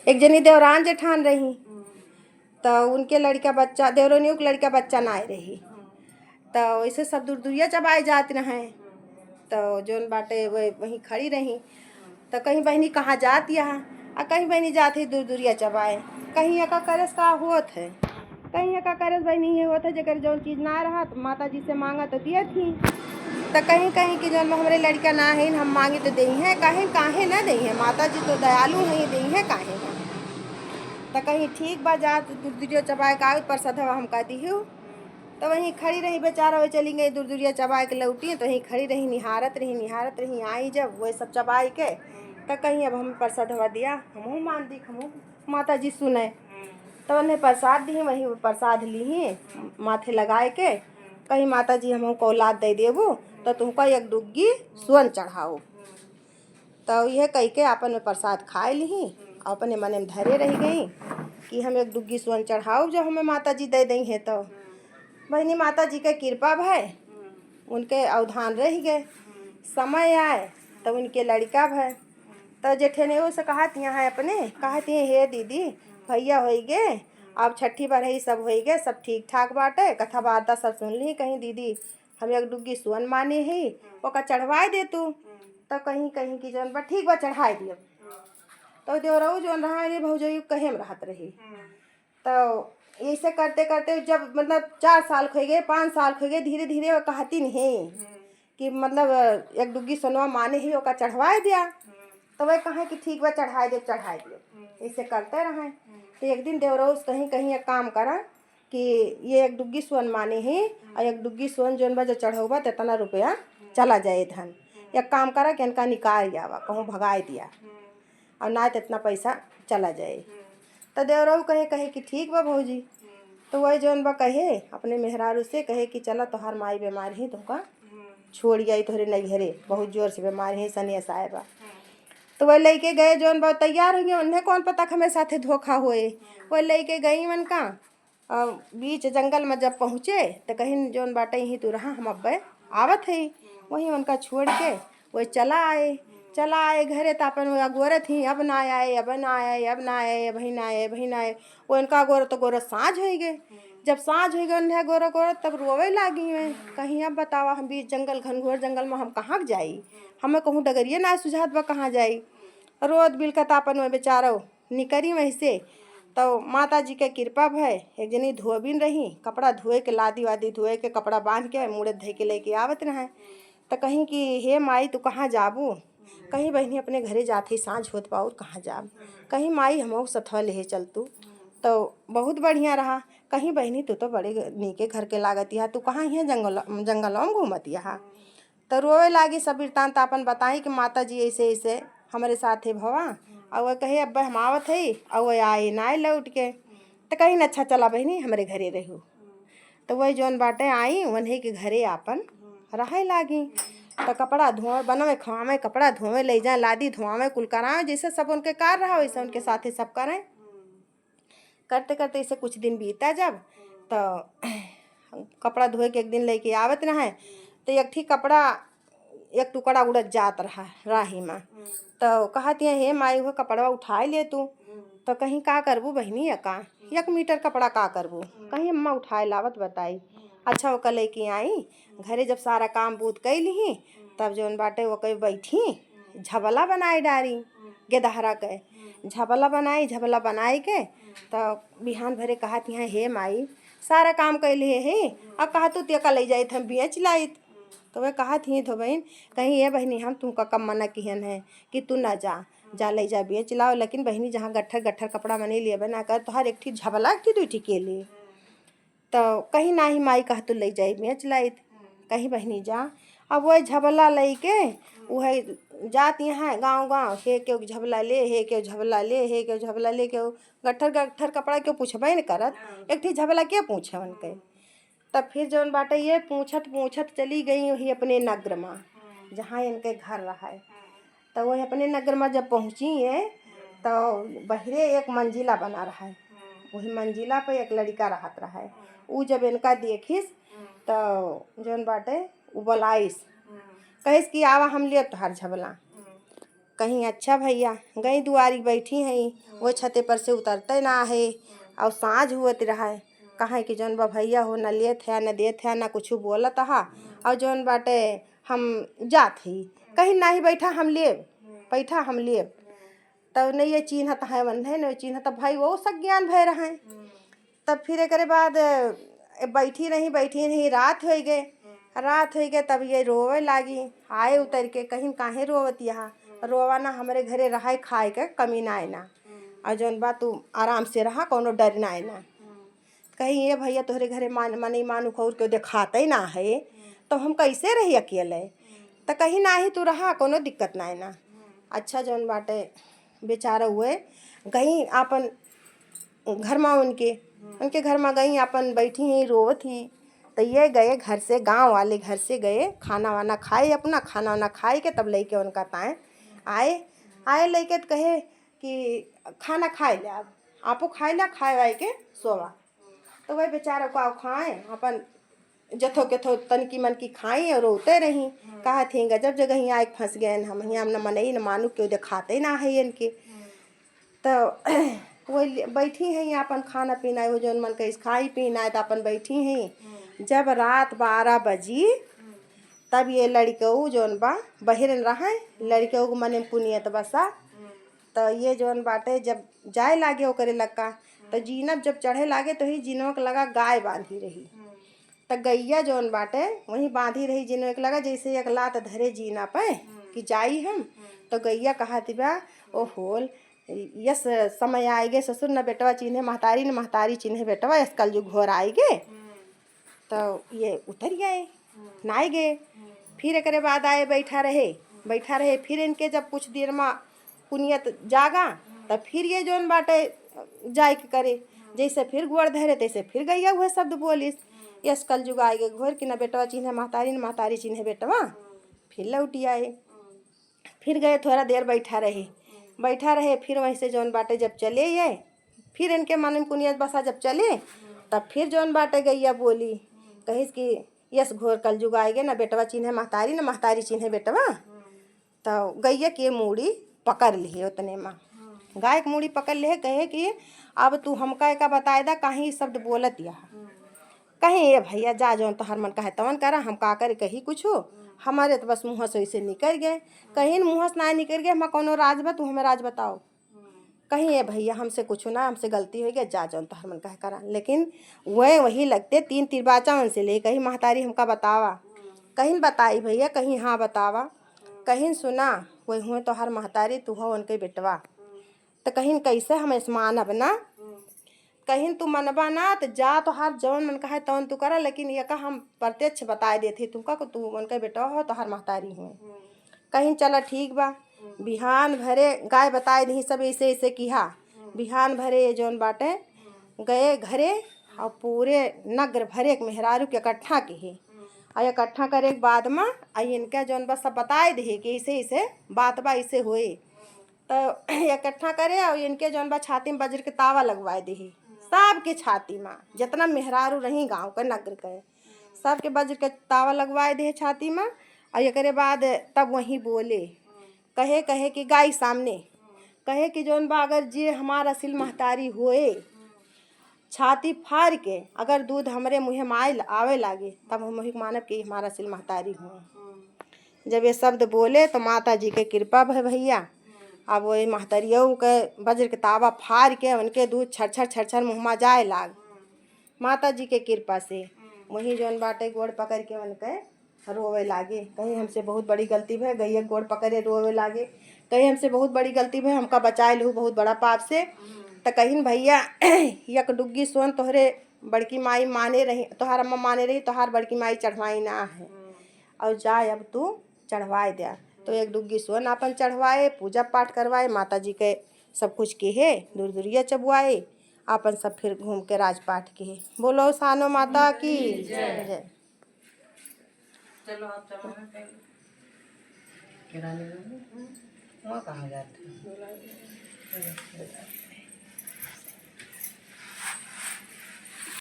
एक जनी देवरान जेठान रही, तो उनके लड़का बच्चा देवरानियों के लड़का बच्चा ना आए रही, तो वैसे सब दूर दूरिया चबाए जाते रहे। तो जोन बाटे वहीं खड़ी रही, तो कहीं बहनी कहाँ जाती यहाँ और कहीं बहनी जाती दूर दूरिया चबाए। कहीं का करस का होत है, कहीं का करस बहनी ये होता है जगह जौन चीज़ ना रहा तो माता जी से मांगा तो दिया थी। तो कहीं कहीं की जौन हमारे लड़का ना है हम मांगे तो दही है, काहे काहे ना दही है, माता जी तो दयालु है, दही है काहे ना। तो कहीं ठीक बा जा दूर दूरिया चबाए का पर सधवा हम कहती हूँ। तो वहीं खड़ी रही बेचारा, वही चली गई दूर दूरिया चबाए के लौटी, तो वहीं खड़ी रही निहारत रही आई जब वही सब चबाई के। तो कहीं अब हम प्रसाद हवा दिया, हमहूँ मान दी, हमहूँ माता जी सुने। तो उन्हें प्रसाद दी, वही प्रसाद ली माथे लगाए के, कहीं माता जी हमहूँ को औलाद दे देबू तो तुमको एक डुग्गी सुअन चढ़ाओ। तो यह कह के अपन में प्रसाद खाए ली, अपने मन में धरे रह गई कि हम एक डुग्गी सुअन चढ़ाओ जो हमें माता जी दे दी है। तो बहनी माता जी के कृपा भय उनके अवधान रह गए। समय आए तो उनके लड़का भय, तो जेठे ने उसे कहती है अपने कहती है हे दीदी भैया हो गए, अब छठी बढ़ई सब हो गए, सब ठीक ठाक बाटे, कथा वार्ता सब सुन ली। कहीं दीदी हम एक डुग्गी सुअन माने ही ओका चढ़वाए दे तू। तो कहीं कहीं की जौन बा ठीक बा चढ़ाए दियो। तो देवरऊ जौन रहा है भौजई कहे में रहत रही। तो ऐसे करते करते जब मतलब 4 साल हो गए 5 साल हो गए, धीरे धीरे वो कहती नहीं कि मतलब एक डुग्गी सोनवा माने ही ओका चढ़वाए दिया। तो वह कहे कि ठीक बा चढ़ाए दियो। ऐसे करते रहे। तो एक दिन देवरोज कहीं कहीं एक काम करा कि ये एक डुग्गी सोन माने ही और एक डुग्गी सोन जोन बा जो चढ़ोबा तो इतना रुपया चला जाए धन। एक काम करा कि इनका निकाल जावा कहूँ भगाए दिया और ना तो इतना पैसा चला जाए। तो देवरऊ कहे कहे कि ठीक बा भौजी। तो वही जौन बा कहे अपने मेहरारू से कहे कि चला तोहार माई बीमार ही तुमका छोड़ गई तोहरे नैहरे, बहुत जोर से बीमार है सनेस आए बा। तो वह लेके गए जौन बा तैयार हो गए, उन्हें कौन पता हमें साथे धोखा होए। वह लेके गई मन का बीच जंगल में जब पहुँचे तो कहीं जौन बाटे यहीं तू रहा हम अब आवत है, वहीं उनका छोड़ के वही चला आए घरे। तो अपन गोरत थी अब ना आए अब ना आए अब ना आए अभी ना आए अभी ना आए। वो इनका गोरत तो गोरत साँझ हो गए। जब साँझ हो गए उन्हें गोरत तब रोवे लागी मैं कहीं अब बतावा हम बीच जंगल घनघोर जंगल में हम कहाँ जाई, हमें कहूँ डगरिए ना सुझात बा कहाँ जाई। रोद बिलकत अपन में बेचारो निकरी वहीं से। तो माता जी के कृपा भय एक जनी धोबिन रही, कपड़ा धोए के लादी वादी धोए के कपड़ा बांध के मुड़े धे के लेके आवत रहे। तो कहीं कि हे माई तू कहाँ जाबू, कहीं बहनी अपने घरे जाते साँझ होत पाऊर कहाँ जाब, कहीं माई हमहू सथवा ले चल तू। तो बहुत बढ़िया रहा। कहीं बहनी तू तो बड़े नीके घर के लागत यहाँ, तू कहाँ यहाँ जंगलों में घूमत यहाँ। तो रोवे लागी सब वृतांत अपन बताई कि माता जी ऐसे ऐसे हमारे साथ है भवा। और वह कहे अब हम आवत है और वह आए ना आए लौट के। तो कहीं अच्छा चला बहनी हमारे घरे रहू। तो वही जौन बाटे आई उन्हीं के घरे आपन रहे लागी। तो कपड़ा धोए बनावे खवावे कपड़ा धोवे ले जाए लादी धोआवे कुल करावे जैसे सब उनके कार रहा वैसे उनके साथ सब करें। करते करते इसे कुछ दिन बीता जब तो कपड़ा धोए के एक दिन लेके आवत रहे। तो एक ठीक कपड़ा एक टुकड़ा उड़त जात रहा राही में। तो कहती है हे माई वो कपड़ा उठाए ले तू। तो कहीं का करबू बहनी का 1 मीटर कपड़ा का करबू, कहीं अम्मा उठाए लावत बताई। अच्छा वो लेके आई घरे जब सारा काम बूत कई ली तब जौन बाटे वो कहीं बैठी झबला बनाई डारी गेदहरा के झबला बनाई के। तो बिहान भरे कहती हैं हे माई सारा काम कैले है अब कहा तू तेका ले जाइत हम बेच लाइत। तो वह कहा थी तो बहन कहीं ये बहनी हम तुमका कम मना किहन है कि तू ना जा ले जा बेच लाओ, लेकिन बहनी जहाँ गट्ठर गट्ठर कपड़ा मने लिए बना कर तो हर एक ठीक झबला एक दू ठीक के लिए। तो कहीं ना ही माई कहा तू ले जाई बेच लाइत, कहीं बहनी जा। अब वही झबला ले के वह जाती हैं गाँव हे क्यों झबला ले हे क्यों झबला ले हे क्यों झबला ले क्यों गट्ठर गट्ठर कपड़ा क्यों पूछबे न करत एक ठीक झबला क्या पूछे उनके। तब फिर जौन बाटे ये पूछत पूछत चली गई वही अपने नगर में जहाँ इनके घर रहा है। तो वही अपने नगर में जब पहुँची है तो बहरे एक मंजिला बना रहा है, वही मंजिला पे एक लड़का रहत रहा है। वो जब इनका देखिस तो जौन बाटे वो बोलाइस कहिस कि आवा हम लिए तोहार झबला। कहीं अच्छा भैया गई दुआरी बैठी हैं, वो छते पर से उतरते ना है। और साँझ हुत रहा है, कहाँ कि जौन बा भैया हो न लेत है न देत है न कुछ बोलत हा। और जौन बाटे हम जात ही कहीं नहीं बैठा हम लेब, बैठा हम लेब। तब नहीं ये चिन्हत है मन है नहीं चिन्हत भाई वो सब ज्ञान भय रहा है। तब फिर एक बाद बैठी नहीं रात हो गए तब ये रोवे लागी। आए उतर के कहीं काहे रोवत यहाँ, रोवा ना हमारे घरे रहा खाए के कमी ना आए ना। और जौन बात तू आराम से रहा कोनो डर ना आए ना। कहीं ये भैया तोहरे घरे मनी मानू खौर के दिखाते ही ना है तो हम कैसे रही अकेले। तो कहीं ना ही तू रहा कोनो दिक्कत ना है ना। अच्छा जौन बाटे बेचारा हुए गई आपन घर में उनके घर में गई अपन बैठी ही रोवत ही। तो ये गए घर से, गांव वाले घर से गए, खाना वाना खाए, अपना खाना वाना खाए के तब लेके उनका ताए आए लेके तो कहे कि खाना खाए ले, अब आपो खाए ला, खाए वाए के सोवा। तो वही बेचारा को खाए अपन जथो के थो तनकी मन की खाई और रोते रही। कहा थी गजब जगह ही आए फंस गए हम यहाँ न मनई न मानू क्यों दिखाते ना है इनके। तो वही बैठी हैं अपन खाना पीना वो जौन मन कहीं खाई पीना है तो अपन बैठी हैं। जब रात 12 बजी तब ये लड़कऊ जौन बा बहिरन रहा लड़कऊ मने पुनियत बसा। तो ये जौन बाटे जब जाए लागे वो करे लगा तो जीनब जब चढ़े लागे तो ही जीनों के लगा गाय बांधी रही। तो गैया जौन बाटे वहीं बांधी रही, जीनों के लगा जैसे एक लात धरे जीना पे कि जाई हम। तो गैया कहा थी बा ओ होल यस समय आएगे ससुर न बेटवा चिन्हे महतारी न महतारी चिन्हे बेटवा यस कल जो घोर आएगे। तो ये उतर गए नाए गए। फिर एक बाद आए बैठा रहे फिर इनके जब कुछ देर में पुनियत जागा तब फिर ये जौन बाटे जाए के करे जैसे फिर गोड़ धरे तैसे फिर गैया हुए शब्द बोलिस यस कल जुग आएगे घोर कि न बेटवा चिन्हे महतारी चिन्हे बेटवा। फिर लौटी आए, फिर गए थोड़ा देर बैठा रहे फिर वहीं से जौन बाटे जब चले ये फिर इनके मन में पुनियत बसा जब चले तब फिर जौन बाटे गैया बोली कहिस कि यस घोर कल जुग आएगे न बेटवा चिन्हे महतारी न महतारी चिन्हे बेटवा। तो गैया के मूड़ी पकड़ ली उतने माँ गाय के मूड़ी पकड़ ले कहे कि अब तू हमका का बताए दा कहीं शब्द बोलत यह कहीं ये भैया जा जौन तो हर मन कहे तवन करा हम का करे कहीं कुछ हो हमारे तो बस मुँह से वैसे निकल गए। कहीं मुँह से ना निकल गए हम कोनो राज बा तू हमें राज बताओ। कहीं ये भैया हमसे कुछ ना हमसे गलती हो गया जा जौन तो हर मन कहे करा। लेकिन वही लगते 3 तिरबाचा मन से ले कहीं महतारी हमका बतावा, कहीं बताई भैया कहीं हाँ बतावा, कहीं सुना वही हुए तो हर महतारी तू हो उनके बेटवा। तो कहीं कैसे हम इसमान अब ना कहीं तू मनबा ना तो जा तो हर जौन मन कहे तौन तू करा। लेकिन ये का हम प्रत्यक्ष बताए देते तुमका को तू उनके बेटा हो तो हर महतारी हुए। कहीं चला ठीक बा बिहान भरे गाय बताए दी सब ऐसे ऐसे किहा। बिहान भरे ये जौन बाटे गए घरे और पूरे नगर भरे एक मेहरारू के इकट्ठा किए और इकट्ठा करे के बाद में इनका जौन बस सब बताए दे कि ऐसे ऐसे बात बा ऐसे हुए। तो इकट्ठा करे और इनके जौन बा छाती में बज्र के तावा लगवाए दे सबके छाती में जितना मेहरारू रही गांव के नगर के सबके वज्र के तावा लगवाए दे छाती में। और एक बाद तब वहीं बोले कहे कि गाय सामने कहे कि जौन बा अगर जे हमारा असिल महतारी होए छाती फाड़ के अगर दूध हमरे मुँह में आवे लागे तब हम वही मानब कि हमारा असिल महतारी हुए। जब ये शब्द बोले तो माता जी के कृपा भैया अब वही महतरियों के वज्र के तावा फाड़ के उनके दूध छर मुँह में जाए लाग माता जी के कृपा से। वही जौन बाटे गोड़ पकड़ के उनके रोवे लागे कहीं हमसे बहुत बड़ी गलती भय गैया गोड़ पकड़े रोवे लागे कहीं हमसे बहुत बड़ी गलती भय हमका बचाए लहू बहुत बड़ा पाप से। तो कहीं भैया यक डुग्गी सोन तोहरे बड़की माई माने रही तोहार अम्मा माने रही तोहार बड़की माई चढ़वाई ना है और जाए अब तू चढ़वाए दिया। तो एक डुग्गी सोन अपन चढ़वाए पूजा पाठ करवाए माता जी के सब कुछ किए दूर दूरिया चबुआए अपन सब फिर घूम के राजपाठ किए। बोलो सानो माता की जय। चलो आप चलो किराने में कहाँ जाते हैं।